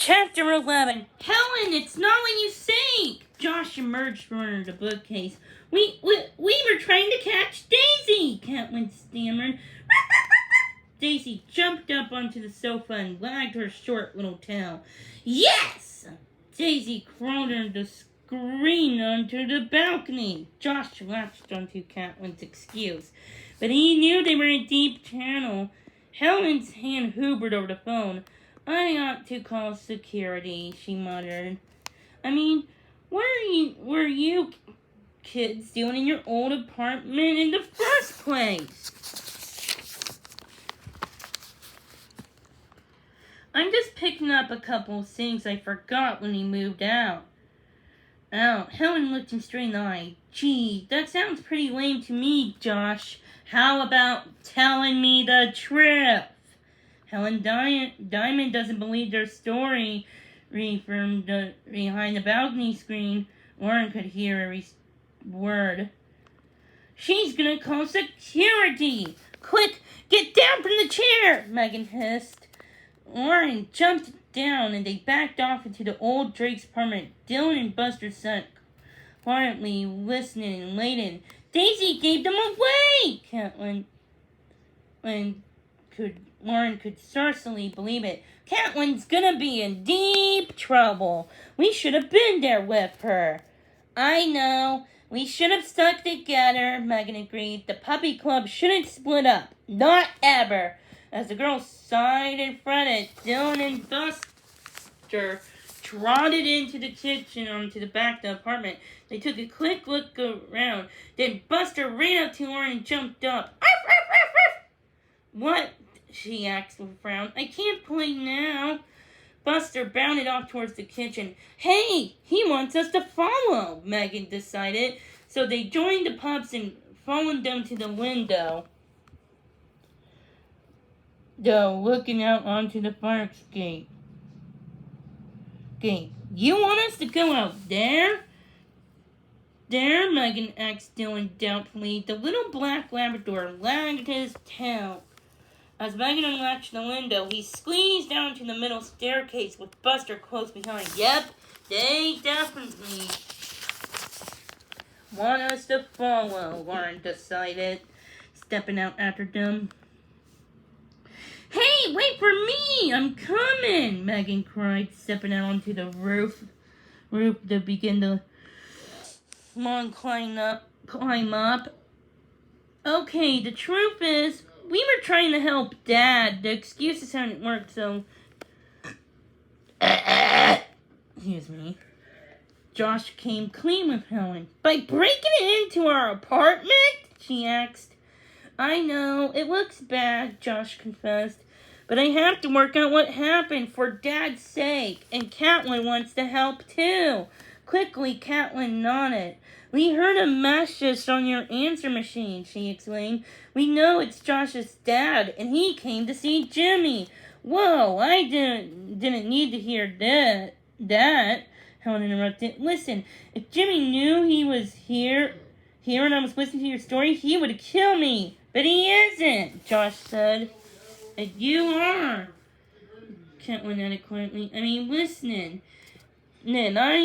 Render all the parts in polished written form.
Chapter 11. Helen, it's not what you say! Josh emerged from under the bookcase. We were trying to catch Daisy, Catelyn stammered. Daisy jumped up onto the sofa and wagged her short little tail. Yes! Daisy crawled under the screen onto the balcony. Josh latched onto Catelyn's excuse, but he knew they were in a deep channel. Helen's hand hovered over the phone. I ought to call security, she muttered. I mean, what were you kids doing in your old apartment in the first place? I'm just picking up a couple of things I forgot when we moved out. Oh, Helen looked him straight in the eye. Gee, that sounds pretty lame to me, Josh. How about telling me the truth? Helen Diamond doesn't believe their story from behind the balcony screen. Warren could hear every word. She's gonna call security! Quick, get down from the chair! Megan hissed. Warren jumped down and they backed off into the old Drake's apartment. Dylan and Buster sat quietly listening and waiting. Daisy gave them away! Catelyn Warren could scarcely believe it. Catelyn's gonna be in deep trouble. We should have been there with her. I know. We should have stuck together, Megan agreed. The puppy club shouldn't split up. Not ever. As the girls sighed and fretted, Dylan and Buster trotted into the kitchen onto the back of the apartment. They took a quick look around. Then Buster ran up to Lauren and jumped up. Arf, arf, arf, arf. What? She asked with a frown. I can't play now. Buster bounded off towards the kitchen. Hey, he wants us to follow, Megan decided. So they joined the Pups and followed them to the window, looking out onto the fire escape. You want us to go out there? There, Megan asked Dylan doubtfully. The little black Labrador wagged his tail. As Megan unlatched the window, he squeezed down to the middle staircase with Buster close behind. Yep, they definitely want us to follow, Warren decided, stepping out after them. Hey, wait for me! I'm coming! Megan cried, stepping out onto the roof to begin the long climb up. Okay, the truth is, we were trying to help Dad. The excuses hadn't worked, so... Excuse me. Josh came clean with Helen. By breaking into our apartment? She asked. I know, it looks bad, Josh confessed. But I have to work out what happened for Dad's sake. And Catelyn wants to help too. Quickly, Catelyn nodded. We heard a message on your answer machine, she explained. We know it's Josh's dad, and he came to see Jimmy. Whoa, I didn't need to hear that, Helen interrupted. Listen, if Jimmy knew he was here and I was listening to your story, he would kill me. But he isn't, Josh said. And you are, Catelyn added quietly. I mean, listening. Then I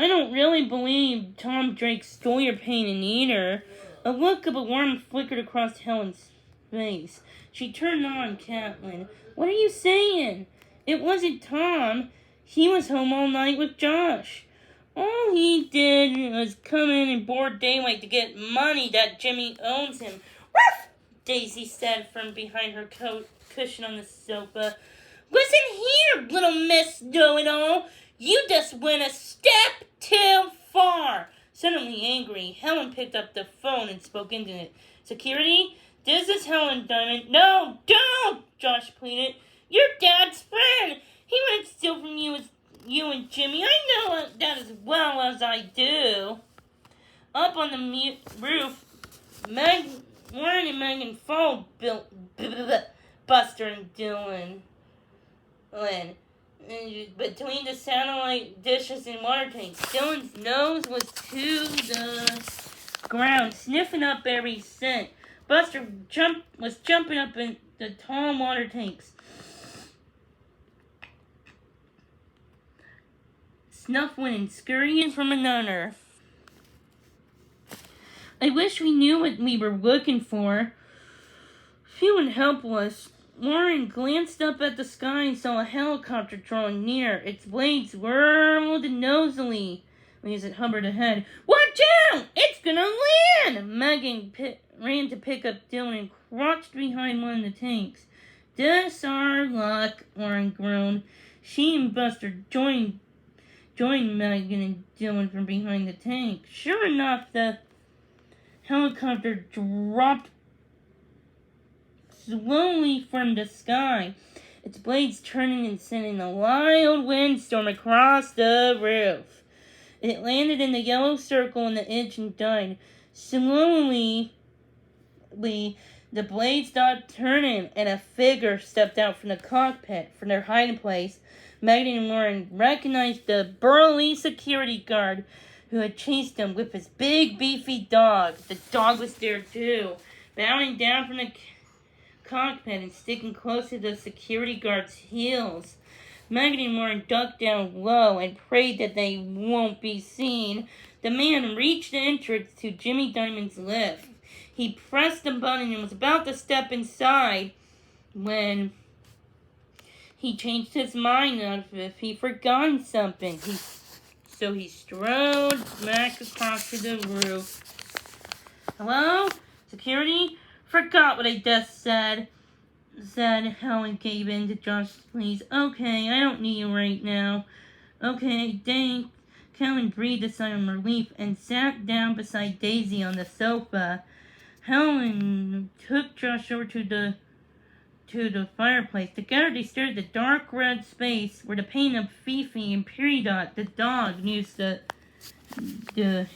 don't really believe Tom Drake stole your pain and eater. A look of alarm flickered across Helen's face. She turned on Catelyn. What are you saying? It wasn't Tom. He was home all night with Josh. All he did was come in and board daylight to get money that Jimmy owns him. Ruff! Daisy said from behind her cushion on the sofa. Listen here, little Miss Know-it-all. You just went a step too far. Suddenly angry, Helen picked up the phone and spoke into it. Security? This is Helen Diamond. No, don't! Josh pleaded. You're Dad's friend. He wouldn't steal from you and Jimmy. I know that as well as I do. Up on the roof, Warren and Megan followed Buster and Dylan. Between the satellite dishes and water tanks, Dylan's nose was to the ground, sniffing up every scent. Buster was jumping up in the tall water tanks. snuffling and scurrying from another. I wish we knew what we were looking for. Feeling helpless, Lauren glanced up at the sky and saw a helicopter drawing near. Its blades whirled nosily as it hovered ahead. "Watch out! It's gonna land!" Megan ran to pick up Dylan and crouched behind one of the tanks. "This our luck," Lauren groaned. She and Buster joined Megan and Dylan from behind the tank. Sure enough, the helicopter dropped slowly from the sky, its blades turning and sending a wild windstorm across the roof. It landed in the yellow circle and the engine died. Slowly, the blades stopped turning, and a figure stepped out from the cockpit. From their hiding place, Megan and Lauren recognized the burly security guard who had chased them with his big, beefy dog. The dog was there too, bowing down from the cockpit and sticking close to the security guard's heels. Megan and Lauren ducked down low and prayed that they won't be seen. The man reached the entrance to Jimmy Diamond's lift. He pressed the button and was about to step inside when he changed his mind as if he'd forgotten something. So he strode back across to the roof. "Hello? Security? Forgot what I just said Helen gave in to Josh's pleas. "Okay, I don't need you right now." "Okay, thanks." Helen breathed a sigh of relief and sat down beside Daisy on the sofa. Helen took Josh over to the fireplace. Together they stared at the dark red space where the paint of Fifi and Peridot, the dog, used to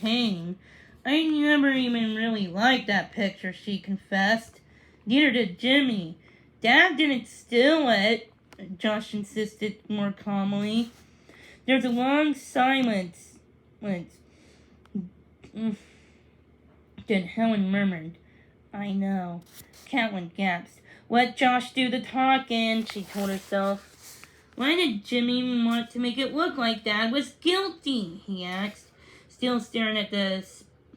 hang. "I never even really liked that picture," she confessed. "Neither did Jimmy. Dad didn't steal it," Josh insisted more calmly. There was a long silence. Then Helen murmured, "I know." Catelyn gasped. "Let Josh do the talking," she told herself. "Why did Jimmy want to make it look like Dad was guilty?" he asked, still staring at the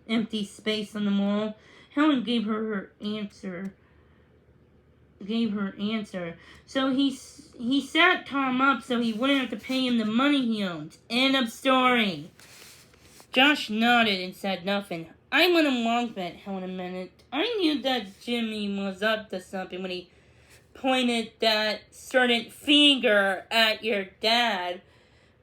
empty space on the wall. Helen gave her answer. So he sat Tom up so he wouldn't have to pay him the money he owns. End of story. Josh nodded and said nothing. "I went along with it," Helen admitted. "I knew that Jimmy was up to something when he pointed that certain finger at your dad.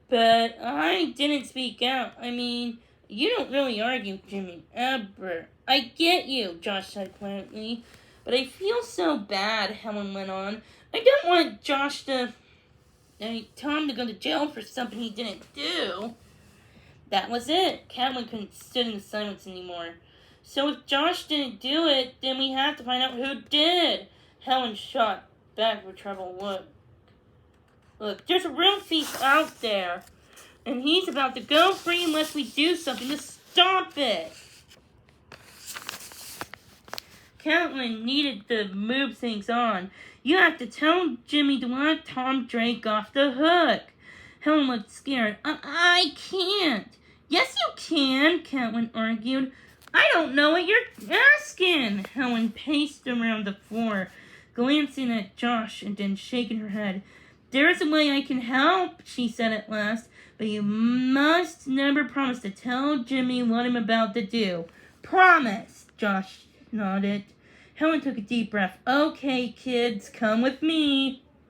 But I didn't speak out. I mean, you don't really argue with Jimmy ever." "I get you," Josh said quietly. "But I feel so bad," Helen went on. "I don't want Tom to go to jail for something he didn't do." That was it. Catelyn couldn't sit in the silence anymore. "So if Josh didn't do it, then we have to find out who did." Helen shot back with a troubled look. "Look, there's a real thief out there, and he's about to go free unless we do something to stop it." Catelyn needed to move things on. "You have to tell Jimmy to let Tom Drake off the hook." Helen looked scared. I can't." "Yes, you can," Catelyn argued. "I don't know what you're asking." Helen paced around the floor, glancing at Josh and then shaking her head. "There's a way I can help," she said at last, "but you must never promise to tell Jimmy what I'm about to do." "Promise," Josh nodded. Helen took a deep breath. "Okay, kids, come with me."